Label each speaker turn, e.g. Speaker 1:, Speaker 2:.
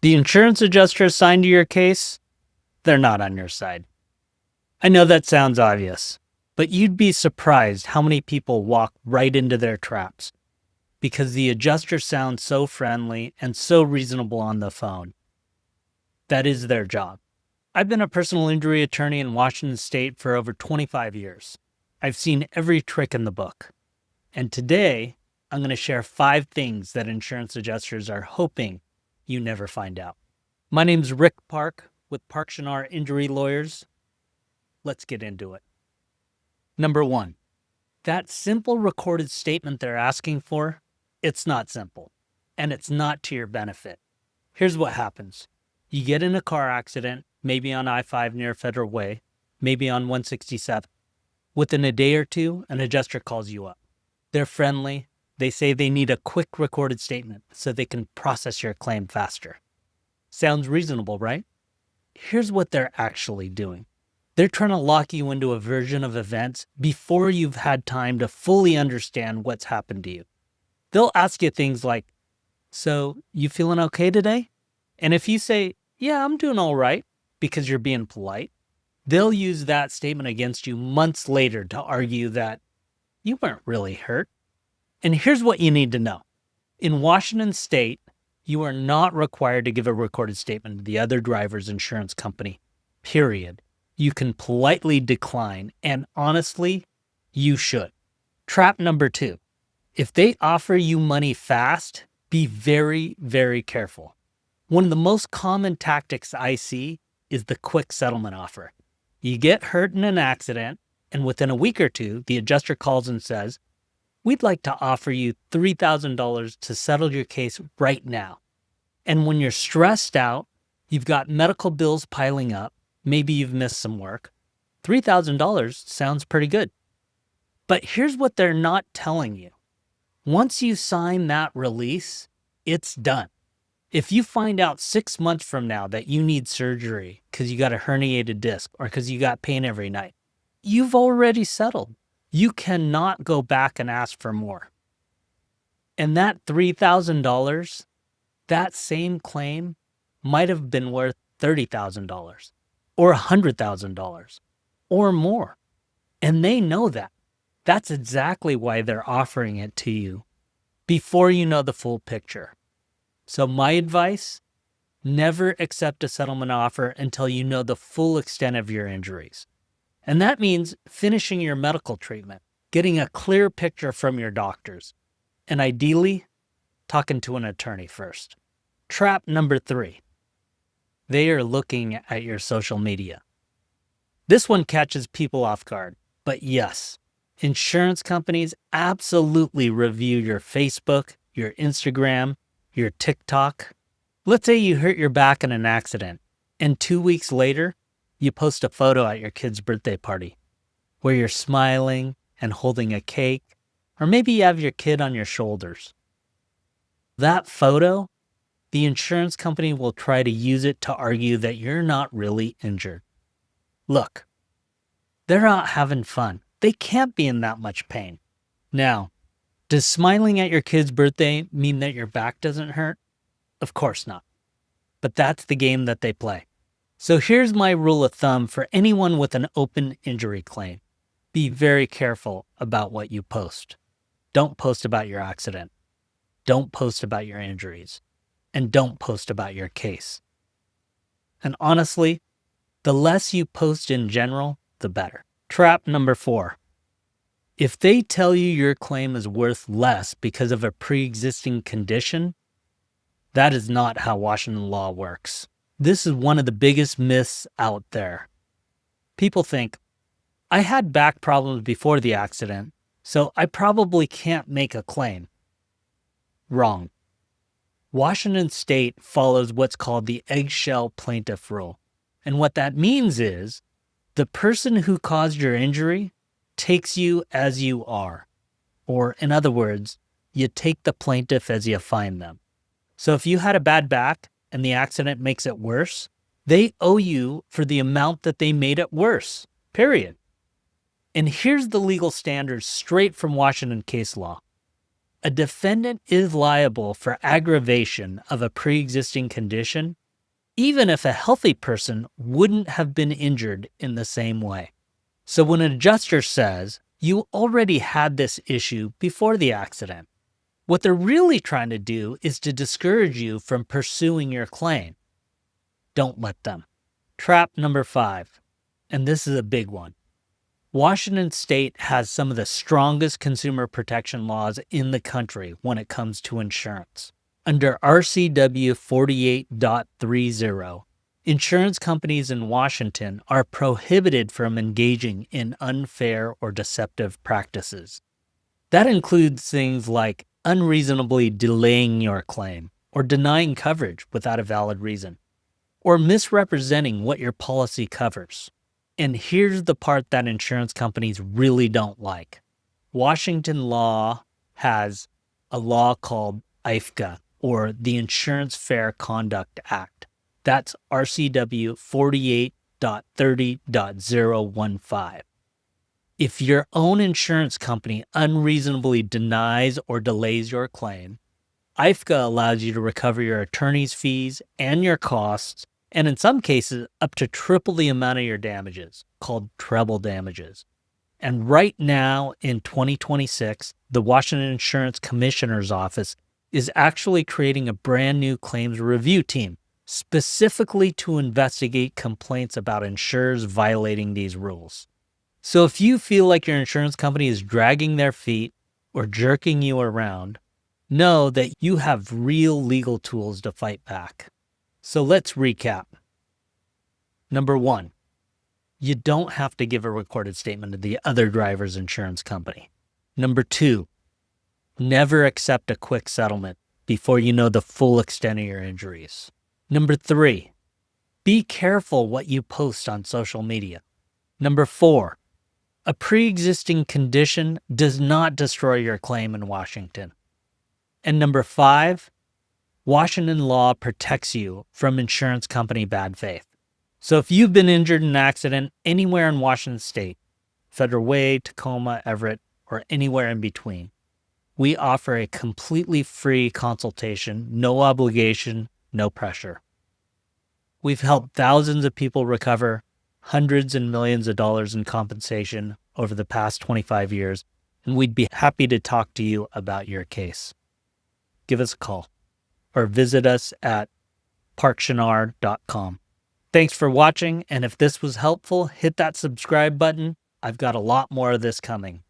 Speaker 1: The insurance adjuster assigned to your case, they're not on your side. I know that sounds obvious, but you'd be surprised how many people walk right into their traps because the adjuster sounds so friendly and so reasonable on the phone. That is their job. I've been a personal injury attorney in Washington State for over 25 years. I've seen every trick in the book. And today, I'm going to share 5 things that insurance adjusters are hoping you never find out. My name's Rick Park with Park Shinar Injury Lawyers. Let's get into it. Number 1, that simple recorded statement they're asking for, it's not simple, and it's not to your benefit. Here's what happens. You get in a car accident, maybe on I-5 near Federal Way, maybe on 167. Within a day or two, an adjuster calls you up. They're friendly. They say they need a quick recorded statement so they can process your claim faster. Sounds reasonable, right? Here's what they're actually doing. They're trying to lock you into a version of events before you've had time to fully understand what's happened to you. They'll ask you things like, so you feeling okay today? And if you say, yeah, I'm doing all right, because you're being polite, they'll use that statement against you months later to argue that you weren't really hurt. And here's what you need to know. In Washington State, you are not required to give a recorded statement to the other driver's insurance company, period. You can politely decline, and honestly, you should. Trap number 2. If they offer you money fast, be very, very careful. One of the most common tactics I see is the quick settlement offer. You get hurt in an accident, and within a week or two, the adjuster calls and says, we'd like to offer you $3,000 to settle your case right now. And when you're stressed out, you've got medical bills piling up, maybe you've missed some work, $3,000 sounds pretty good. But here's what they're not telling you. Once you sign that release, it's done. If you find out 6 months from now that you need surgery because you got a herniated disc or because you got pain every night, you've already settled. You cannot go back and ask for more. And that $3,000, that same claim might have been worth $30,000 or $100,000 or more. And they know that. That's exactly why they're offering it to you before you know the full picture. So my advice, never accept a settlement offer until you know the full extent of your injuries. And that means finishing your medical treatment, getting a clear picture from your doctors, and ideally, talking to an attorney first. Trap number 3. They are looking at your social media. This one catches people off guard, but yes, insurance companies absolutely review your Facebook, your Instagram, your TikTok. Let's say you hurt your back in an accident, and 2 weeks later, you post a photo at your kid's birthday party where you're smiling and holding a cake, or maybe you have your kid on your shoulders. That photo, the insurance company will try to use it to argue that you're not really injured. Look, they're out having fun. They can't be in that much pain. Now, does smiling at your kid's birthday mean that your back doesn't hurt? Of course not. But that's the game that they play. So here's my rule of thumb for anyone with an open injury claim. Be very careful about what you post. Don't post about your accident. Don't post about your injuries. And don't post about your case. And honestly, the less you post in general, the better. Trap number 4. If they tell you your claim is worth less because of a pre-existing condition, that is not how Washington law works. This is one of the biggest myths out there. People think, I had back problems before the accident, so I probably can't make a claim. Wrong. Washington State follows what's called the eggshell plaintiff rule. And what that means is the person who caused your injury takes you as you are. Or in other words, you take the plaintiff as you find them. So if you had a bad back and the accident makes it worse, they owe you for the amount that they made it worse, period. And here's the legal standards straight from Washington case law. A defendant is liable for aggravation of a pre-existing condition, even if a healthy person wouldn't have been injured in the same way. So when an adjuster says, you already had this issue before the accident, what they're really trying to do is to discourage you from pursuing your claim. Don't let them. Trap number 5, and this is a big one. Washington State has some of the strongest consumer protection laws in the country when it comes to insurance. Under RCW 48.30, insurance companies in Washington are prohibited from engaging in unfair or deceptive practices. That includes things like unreasonably delaying your claim or denying coverage without a valid reason, or misrepresenting what your policy covers. And here's the part that insurance companies really don't like. Washington law has a law called IFCA, or the Insurance Fair Conduct Act. That's RCW 48.30.015. If your own insurance company unreasonably denies or delays your claim, IFCA allows you to recover your attorney's fees and your costs, and in some cases, up to triple the amount of your damages, called treble damages. And right now, in 2026, the Washington Insurance Commissioner's Office is actually creating a brand new claims review team, specifically to investigate complaints about insurers violating these rules. So if you feel like your insurance company is dragging their feet or jerking you around, know that you have real legal tools to fight back. So let's recap. Number 1, you don't have to give a recorded statement to the other driver's insurance company. Number 2, never accept a quick settlement before you know the full extent of your injuries. Number 3, be careful what you post on social media. Number 4, a pre-existing condition does not destroy your claim in Washington. And number 5, Washington law protects you from insurance company bad faith. So if you've been injured in an accident anywhere in Washington State, Federal Way, Tacoma, Everett, or anywhere in between, we offer a completely free consultation, no obligation, no pressure. We've helped thousands of people recover hundreds and millions of dollars in compensation over the past 25 years, and we'd be happy to talk to you about your case. Give us a call or visit us at parkshanar.com. Thanks for watching, and if this was helpful, hit that subscribe button. I've got a lot more of this coming.